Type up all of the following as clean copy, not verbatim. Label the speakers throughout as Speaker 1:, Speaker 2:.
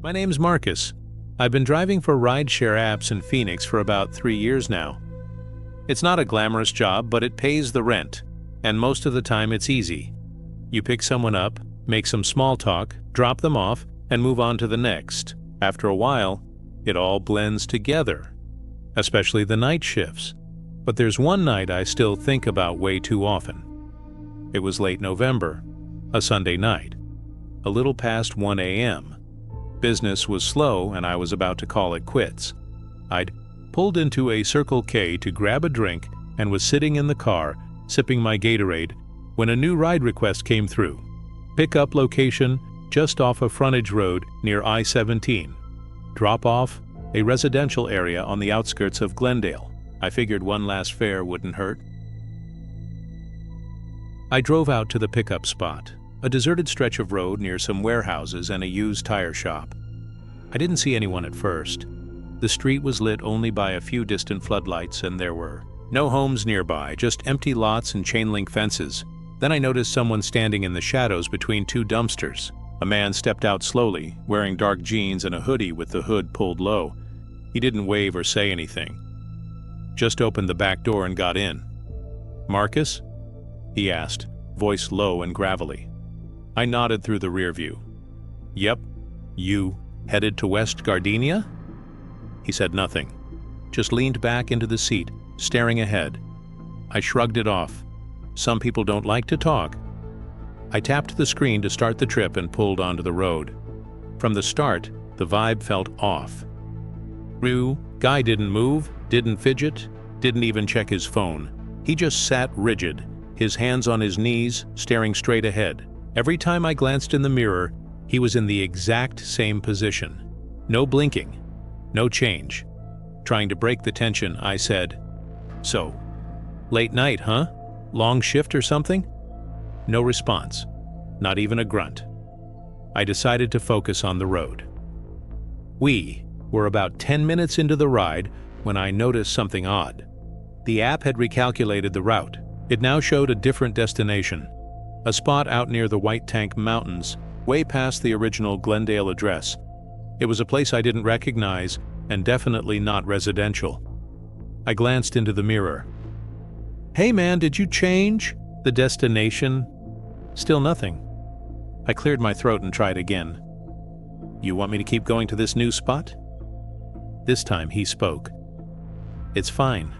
Speaker 1: My name's Marcus. I've been driving for rideshare apps in Phoenix for about 3 years now. It's not a glamorous job, but it pays the rent, and most of the time it's easy. You pick someone up, make some small talk, drop them off, and move on to the next. After a while, it all blends together, especially the night shifts. But there's one night I still think about way too often. It was late November, a Sunday night, a little past 1 a.m. Business was slow and I was about to call it quits. I'd pulled into a Circle K to grab a drink and was sitting in the car, sipping my Gatorade, when a new ride request came through. Pickup location just off a frontage road near I-17. Drop off, a residential area on the outskirts of Glendale. I figured one last fare wouldn't hurt. I drove out to the pickup spot, a deserted stretch of road near some warehouses and a used tire shop. I didn't see anyone at first. The street was lit only by a few distant floodlights, and there were no homes nearby, just empty lots and chain-link fences. Then I noticed someone standing in the shadows between two dumpsters. A man stepped out slowly, wearing dark jeans and a hoodie with the hood pulled low. He didn't wave or say anything. Just opened the back door and got in. "Marcus?" he asked, voice low and gravelly. I nodded through the rear view. "Yep. You headed to West Gardenia?" He said nothing, just leaned back into the seat, staring ahead. I shrugged it off. Some people don't like to talk. I tapped the screen to start the trip and pulled onto the road. From the start, the vibe felt off. Guy didn't move, didn't fidget, didn't even check his phone. He just sat rigid, his hands on his knees, staring straight ahead. Every time I glanced in the mirror, he was in the exact same position. No blinking, no change. Trying to break the tension, I said, "So, late night, huh? Long shift or something?" No response, not even a grunt. I decided to focus on the road. We were about 10 minutes into the ride when I noticed something odd. The app had recalculated the route. It now showed a different destination, a spot out near the White Tank Mountains, way past the original Glendale address. It was a place I didn't recognize and definitely not residential. I glanced into the mirror. "Hey man, did you change the destination?" Still nothing. I cleared my throat and tried again. "You want me to keep going to this new spot?" This time he spoke. "It's fine.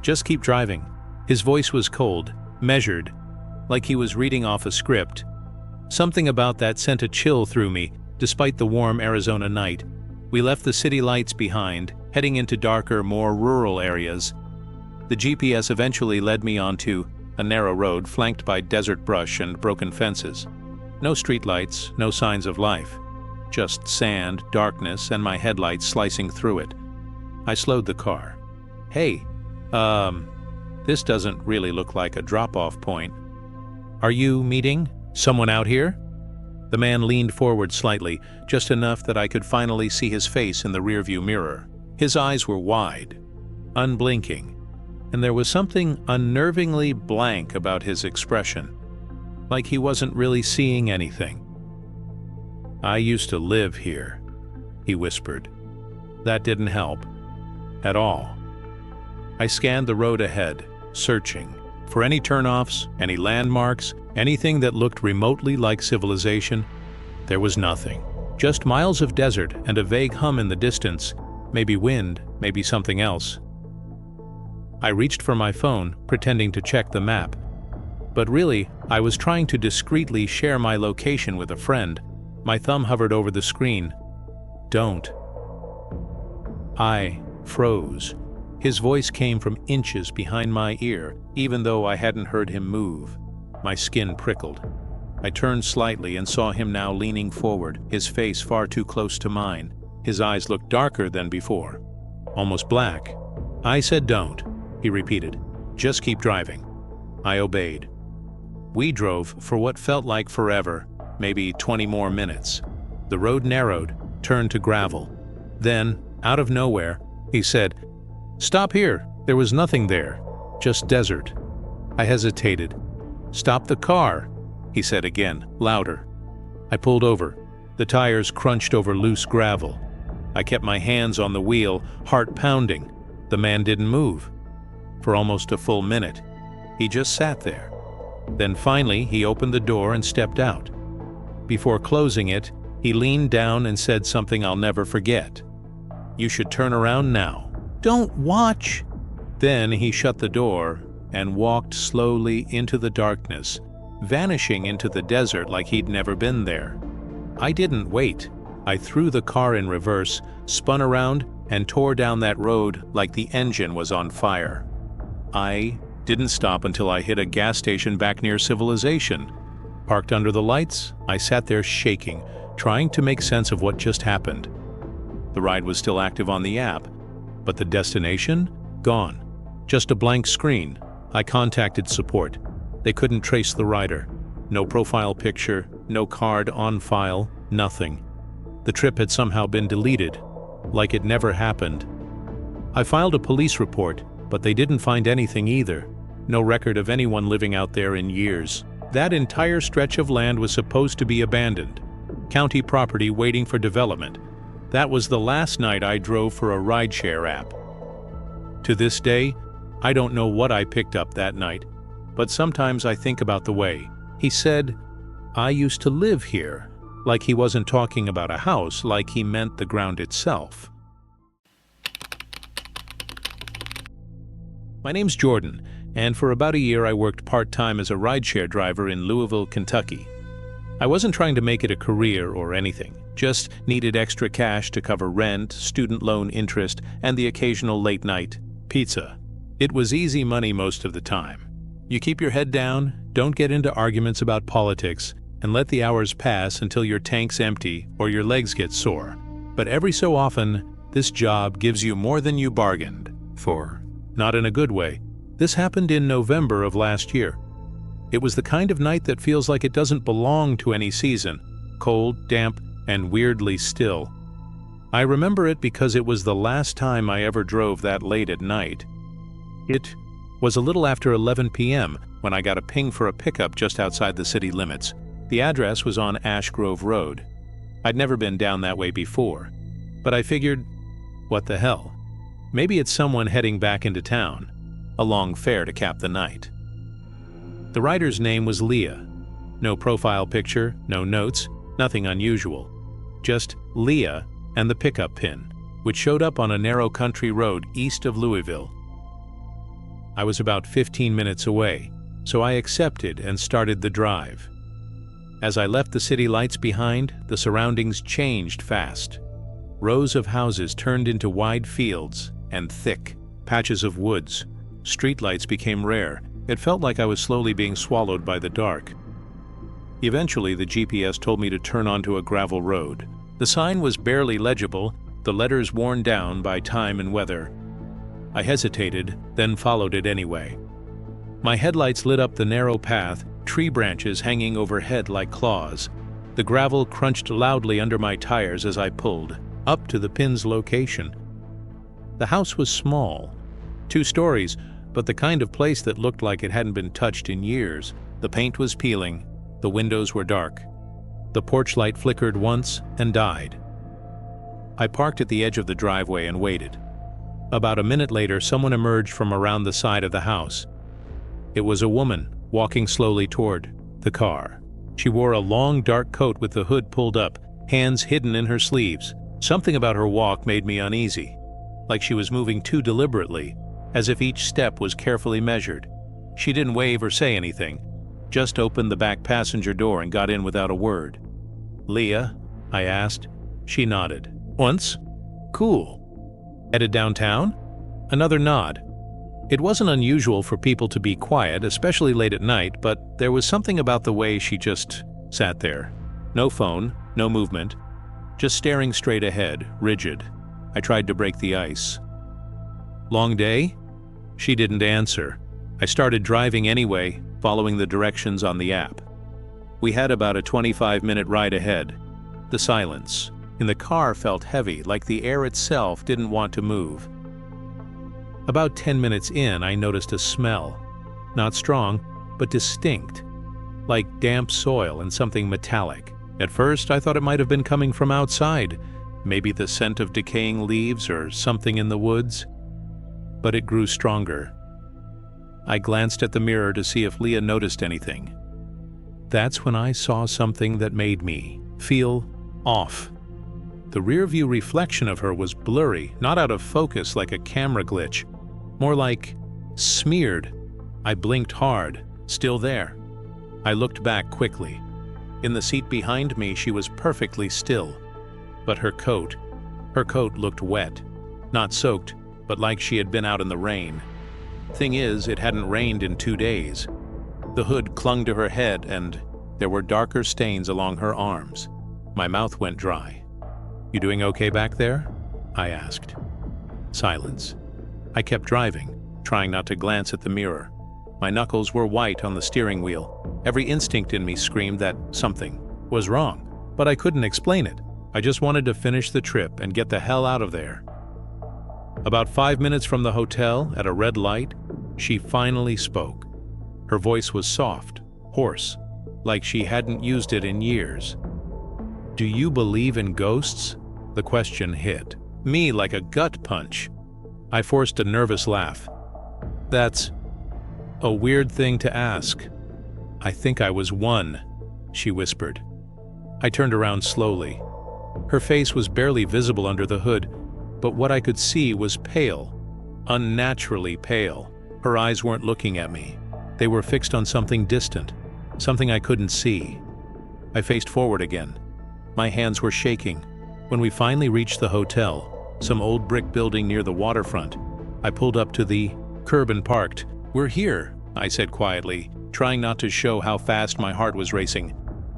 Speaker 1: Just keep driving." His voice was cold, measured, like he was reading off a script. Something about that sent a chill through me, despite the warm Arizona night. We left the city lights behind, heading into darker, more rural areas. The GPS eventually led me onto a narrow road flanked by desert brush and broken fences. No streetlights, no signs of life. Just sand, darkness, and my headlights slicing through it. I slowed the car. "Hey, this doesn't really look like a drop-off point. Are you meeting someone out here?" The man leaned forward slightly, just enough that I could finally see his face in the rearview mirror. His eyes were wide, unblinking, and there was something unnervingly blank about his expression, like he wasn't really seeing anything. "I used to live here," he whispered. That didn't help at all. I scanned the road ahead, searching for any turnoffs, any landmarks, anything that looked remotely like civilization. There was nothing. Just miles of desert and a vague hum in the distance, maybe wind, maybe something else. I reached for my phone, pretending to check the map. But really, I was trying to discreetly share my location with a friend. My thumb hovered over the screen. "Don't." I froze. His voice came from inches behind my ear, even though I hadn't heard him move. My skin prickled. I turned slightly and saw him now leaning forward, his face far too close to mine. His eyes looked darker than before, almost black. "I said don't," he repeated. "Just keep driving." I obeyed. We drove for what felt like forever, maybe 20 more minutes. The road narrowed, turned to gravel. Then, out of nowhere, he said, "Stop here." There was nothing there, just desert. I hesitated. "Stop the car," he said again, louder. I pulled over. The tires crunched over loose gravel. I kept my hands on the wheel, heart pounding. The man didn't move. For almost a full minute, he just sat there. Then finally, he opened the door and stepped out. Before closing it, he leaned down and said something I'll never forget. "You should turn around now. Don't watch." Then he shut the door and walked slowly into the darkness, vanishing into the desert like he'd never been there. I didn't wait. I threw the car in reverse, spun around, and tore down that road like the engine was on fire. I didn't stop until I hit a gas station back near civilization. Parked under the lights, I sat there shaking, trying to make sense of what just happened. The ride was still active on the app, but the destination? Gone. Just a blank screen. I contacted support. They couldn't trace the rider. No profile picture, no card on file, nothing. The trip had somehow been deleted, like it never happened. I filed a police report, but they didn't find anything either. No record of anyone living out there in years. That entire stretch of land was supposed to be abandoned. County property waiting for development. That was the last night I drove for a rideshare app. To this day, I don't know what I picked up that night, but sometimes I think about the way he said, "I used to live here," like he wasn't talking about a house, like he meant the ground itself. My name's Jordan, and for about a year I worked part-time as a rideshare driver in Louisville, Kentucky. I wasn't trying to make it a career or anything, just needed extra cash to cover rent, student loan interest, and the occasional late-night pizza. It was easy money most of the time. You keep your head down, don't get into arguments about politics, and let the hours pass until your tank's empty or your legs get sore. But every so often, this job gives you more than you bargained for. Not in a good way. This happened in November of last year. It was the kind of night that feels like it doesn't belong to any season. Cold, damp, and weirdly still. I remember it because it was the last time I ever drove that late at night. It was a little after 11 p.m. when I got a ping for a pickup just outside the city limits. The address was on Ash Grove Road. I'd never been down that way before, but I figured, what the hell? Maybe it's someone heading back into town. A long fare to cap the night. The rider's name was Leah. No profile picture, no notes, nothing unusual. Just Leah and the pickup pin, which showed up on a narrow country road east of Louisville. I was about 15 minutes away, so I accepted and started the drive. As I left the city lights behind, the surroundings changed fast. Rows of houses turned into wide fields and thick patches of woods. Streetlights became rare. It felt like I was slowly being swallowed by the dark. Eventually, the GPS told me to turn onto a gravel road. The sign was barely legible, the letters worn down by time and weather. I hesitated, then followed it anyway. My headlights lit up the narrow path, tree branches hanging overhead like claws. The gravel crunched loudly under my tires as I pulled, up to the pin's location. The house was small, 2 stories, but the kind of place that looked like it hadn't been touched in years. The paint was peeling, the windows were dark. The porch light flickered once and died. I parked at the edge of the driveway and waited. About a minute later, someone emerged from around the side of the house. It was a woman, walking slowly toward the car. She wore a long, dark coat with the hood pulled up, hands hidden in her sleeves. Something about her walk made me uneasy, like she was moving too deliberately, as if each step was carefully measured. She didn't wave or say anything, just opened the back passenger door and got in without a word. "Leah?" I asked. She nodded. "Once? Cool. Headed downtown?" Another nod. It wasn't unusual for people to be quiet, especially late at night, but there was something about the way she just sat there. No phone, no movement, just staring straight ahead, rigid. I tried to break the ice. "Long day?" She didn't answer. I started driving anyway, following the directions on the app. We had about a 25-minute ride ahead. The silence in the car felt heavy, like the air itself didn't want to move. About 10 minutes in, I noticed a smell. Not strong, but distinct, like damp soil and something metallic. At first, I thought it might have been coming from outside, maybe the scent of decaying leaves or something in the woods. But it grew stronger. I glanced at the mirror to see if Leah noticed anything. That's when I saw something that made me feel off. The rear-view reflection of her was blurry, not out of focus like a camera glitch, more like smeared. I blinked hard, still there. I looked back quickly. In the seat behind me, she was perfectly still. But her coat looked wet. Not soaked, but like she had been out in the rain. Thing is, it hadn't rained in 2 days. The hood clung to her head, and there were darker stains along her arms. My mouth went dry. "You doing okay back there?" I asked. Silence. I kept driving, trying not to glance at the mirror. My knuckles were white on the steering wheel. Every instinct in me screamed that something was wrong, but I couldn't explain it. I just wanted to finish the trip and get the hell out of there. About 5 minutes from the hotel, at a red light, she finally spoke. Her voice was soft, hoarse, like she hadn't used it in years. "Do you believe in ghosts?" The question hit me like a gut punch. I forced a nervous laugh. "That's a weird thing to ask." "I think I was one," she whispered. I turned around slowly. Her face was barely visible under the hood, but what I could see was pale, unnaturally pale. Her eyes weren't looking at me. They were fixed on something distant, something I couldn't see. I faced forward again. My hands were shaking. When we finally reached the hotel, some old brick building near the waterfront, I pulled up to the curb and parked. "We're here," I said quietly, trying not to show how fast my heart was racing.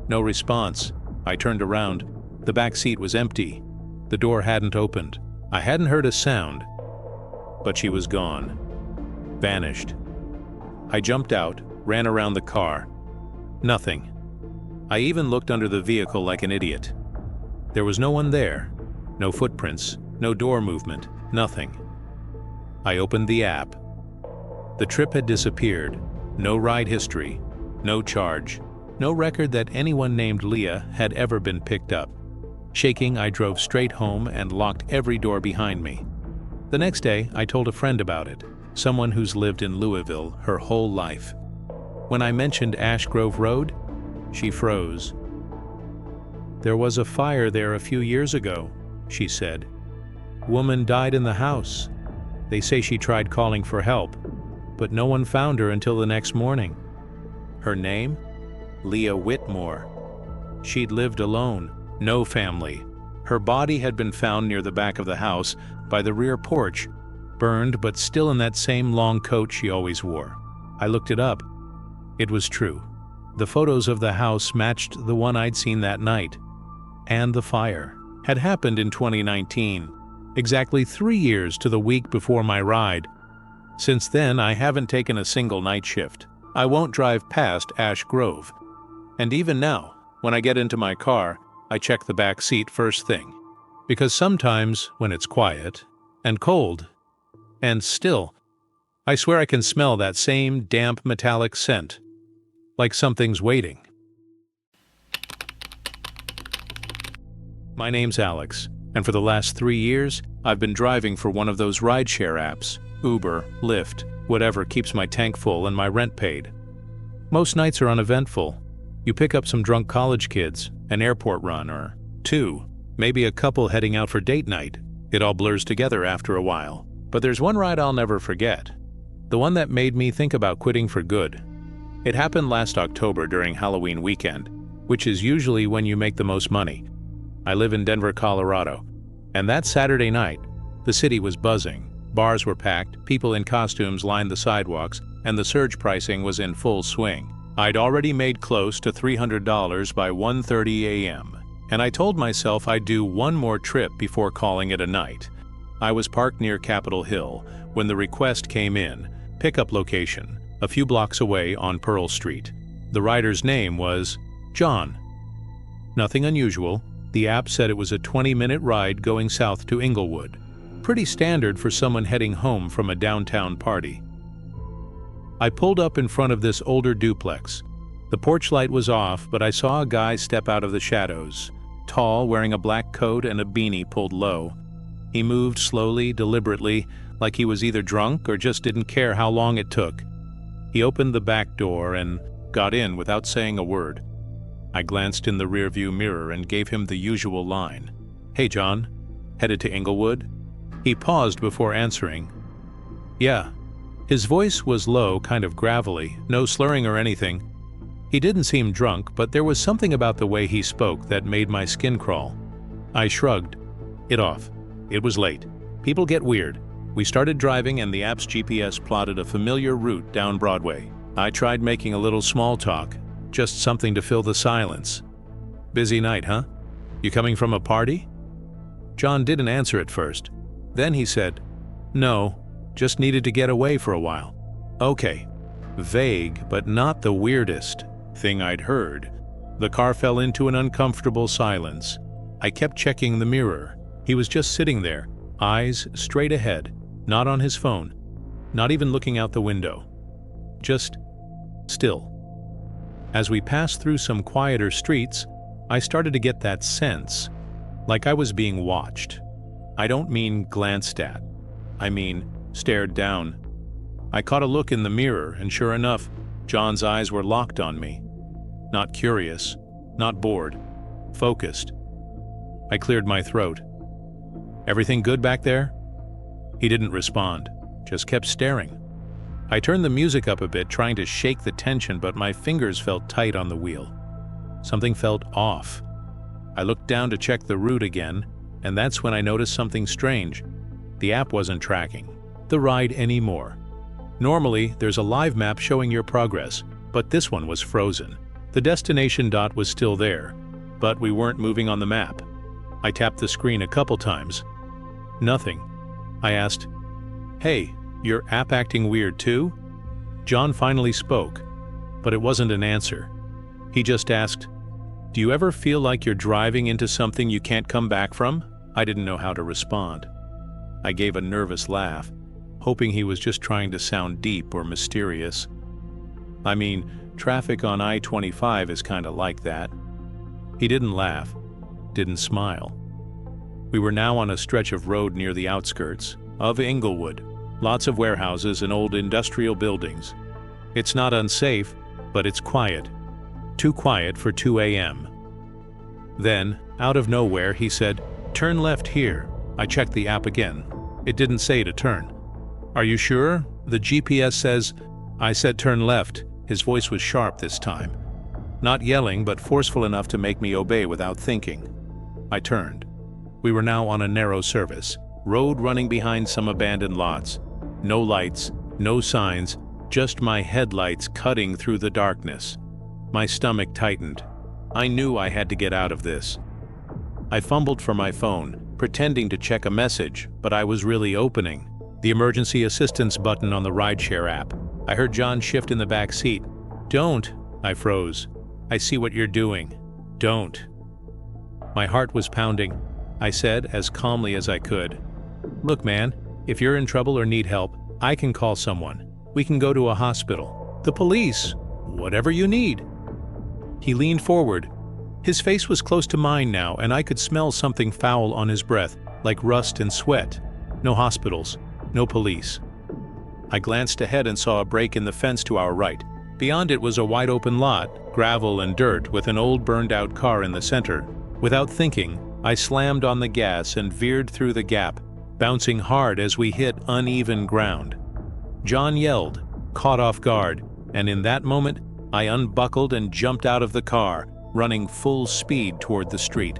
Speaker 1: No response. I turned around. The back seat was empty. The door hadn't opened. I hadn't heard a sound, but she was gone. Vanished. I jumped out, ran around the car. Nothing. I even looked under the vehicle like an idiot. There was no one there. No footprints, no door movement, nothing. I opened the app. The trip had disappeared. No ride history, no charge, no record that anyone named Leah had ever been picked up. Shaking, I drove straight home and locked every door behind me. The next day, I told a friend about it, someone who's lived in Louisville her whole life. When I mentioned Ash Grove Road, she froze. "There was a fire there a few years ago," she said. "Woman died in the house. They say she tried calling for help, but no one found her until the next morning." Her name? Leah Whitmore. She'd lived alone, no family. Her body had been found near the back of the house, by the rear porch, burned but still in that same long coat she always wore. I looked it up. It was true. The photos of the house matched the one I'd seen that night. And the fire had happened in 2019, exactly 3 years to the week before my ride. Since then, I haven't taken a single night shift. I won't drive past Ash Grove. And even now, when I get into my car, I check the back seat first thing. Because sometimes, when it's quiet, and cold, and still, I swear I can smell that same damp metallic scent. Like something's waiting. My name's Alex, and for the last 3 years, I've been driving for one of those rideshare apps, Uber, Lyft, whatever keeps my tank full and my rent paid. Most nights are uneventful. You pick up some drunk college kids, an airport run, or 2, maybe a couple heading out for date night. It all blurs together after a while. But there's one ride I'll never forget. The one that made me think about quitting for good. It happened last October during Halloween weekend, which is usually when you make the most money. I live in Denver, Colorado, and that Saturday night, the city was buzzing. Bars were packed, people in costumes lined the sidewalks, and the surge pricing was in full swing. I'd already made close to $300 by 1:30 a.m., and I told myself I'd do one more trip before calling it a night. I was parked near Capitol Hill when the request came in, pickup location, a few blocks away on Pearl Street. The rider's name was John. Nothing unusual. The app said it was a 20-minute ride going south to Inglewood. Pretty standard for someone heading home from a downtown party. I pulled up in front of this older duplex. The porch light was off, but I saw a guy step out of the shadows, tall, wearing a black coat and a beanie pulled low. He moved slowly, deliberately, like he was either drunk or just didn't care how long it took. He opened the back door and got in without saying a word. I glanced in the rearview mirror and gave him the usual line. "Hey, John. Headed to Inglewood?" He paused before answering. "Yeah." His voice was low, kind of gravelly, no slurring or anything. He didn't seem drunk, but there was something about the way he spoke that made my skin crawl. I shrugged it off. It was late. People get weird. We started driving and the app's GPS plotted a familiar route down Broadway. I tried making a little small talk, just something to fill the silence. "Busy night, huh? You coming from a party?" John didn't answer at first. Then he said, "No, just needed to get away for a while." Okay. Vague, but not the weirdest thing I'd heard. The car fell into an uncomfortable silence. I kept checking the mirror. He was just sitting there, eyes straight ahead, not on his phone, not even looking out the window. Just still. As we passed through some quieter streets, I started to get that sense, like I was being watched. I don't mean glanced at. I mean stared down. I caught a look in the mirror, and sure enough, John's eyes were locked on me. Not curious, not bored, focused. I cleared my throat. "Everything good back there?" He didn't respond, just kept staring. I turned the music up a bit, trying to shake the tension, but my fingers felt tight on the wheel. Something felt off. I looked down to check the route again, and that's when I noticed something strange. The app wasn't tracking the ride anymore. Normally, there's a live map showing your progress, but this one was frozen. The destination dot was still there, but we weren't moving on the map. I tapped the screen a couple times. Nothing. I asked, "Hey, your app acting weird too?" John finally spoke, but it wasn't an answer. He just asked, "Do you ever feel like you're driving into something you can't come back from?" I didn't know how to respond. I gave a nervous laugh, hoping he was just trying to sound deep or mysterious. I mean, traffic on I-25 is kinda like that. He didn't laugh, didn't smile. We were now on a stretch of road near the outskirts of Inglewood. Lots of warehouses and old industrial buildings. It's not unsafe, but it's quiet. Too quiet for 2 a.m. Then, out of nowhere, he said, "Turn left here." I checked the app again. It didn't say to turn. "Are you sure? The GPS says—" I said turn left. His voice was sharp this time. Not yelling, but forceful enough to make me obey without thinking. I turned. We were now on a narrow surface, road running behind some abandoned lots. No lights, no signs, just my headlights cutting through the darkness. My stomach tightened. I knew I had to get out of this. I fumbled for my phone, pretending to check a message, but I was really opening the emergency assistance button on the Rideshare app. I heard John shift in the back seat. "Don't," I froze. "I see what you're doing. Don't." My heart was pounding. I said as calmly as I could, "Look, man, if you're in trouble or need help, I can call someone. We can go to a hospital, the police, whatever you need." He leaned forward. His face was close to mine now, and I could smell something foul on his breath, like rust and sweat. No hospitals, no police. I glanced ahead and saw a break in the fence to our right. Beyond it was a wide-open lot, gravel and dirt, with an old burned-out car in the center. Without thinking, I slammed on the gas and veered through the gap, bouncing hard as we hit uneven ground. John yelled, caught off guard, and in that moment, I unbuckled and jumped out of the car, running full speed toward the street.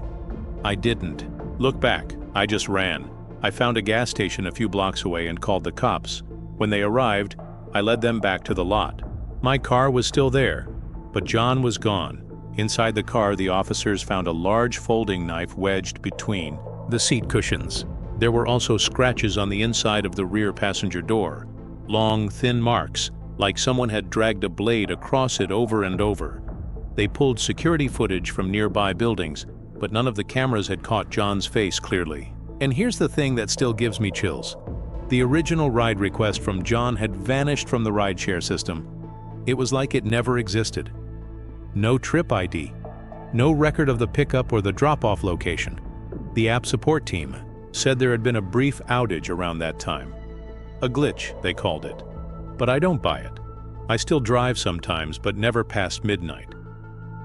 Speaker 1: I didn't look back, I just ran. I found a gas station a few blocks away and called the cops. When they arrived, I led them back to the lot. My car was still there, but John was gone. Inside the car, the officers found a large folding knife wedged between the seat cushions. There were also scratches on the inside of the rear passenger door, long, thin marks, like someone had dragged a blade across it over and over. They pulled security footage from nearby buildings, but none of the cameras had caught John's face clearly. And here's the thing that still gives me chills. The original ride request from John had vanished from the rideshare system. It was like it never existed. No trip ID. No record of the pickup or the drop-off location. The app support team said there had been a brief outage around that time. A glitch, they called it. But I don't buy it. I still drive sometimes, but never past midnight.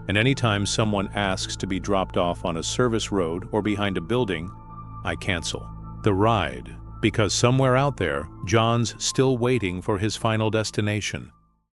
Speaker 1: And anytime someone asks to be dropped off on a service road or behind a building, I cancel the ride, because somewhere out there, John's still waiting for his final destination.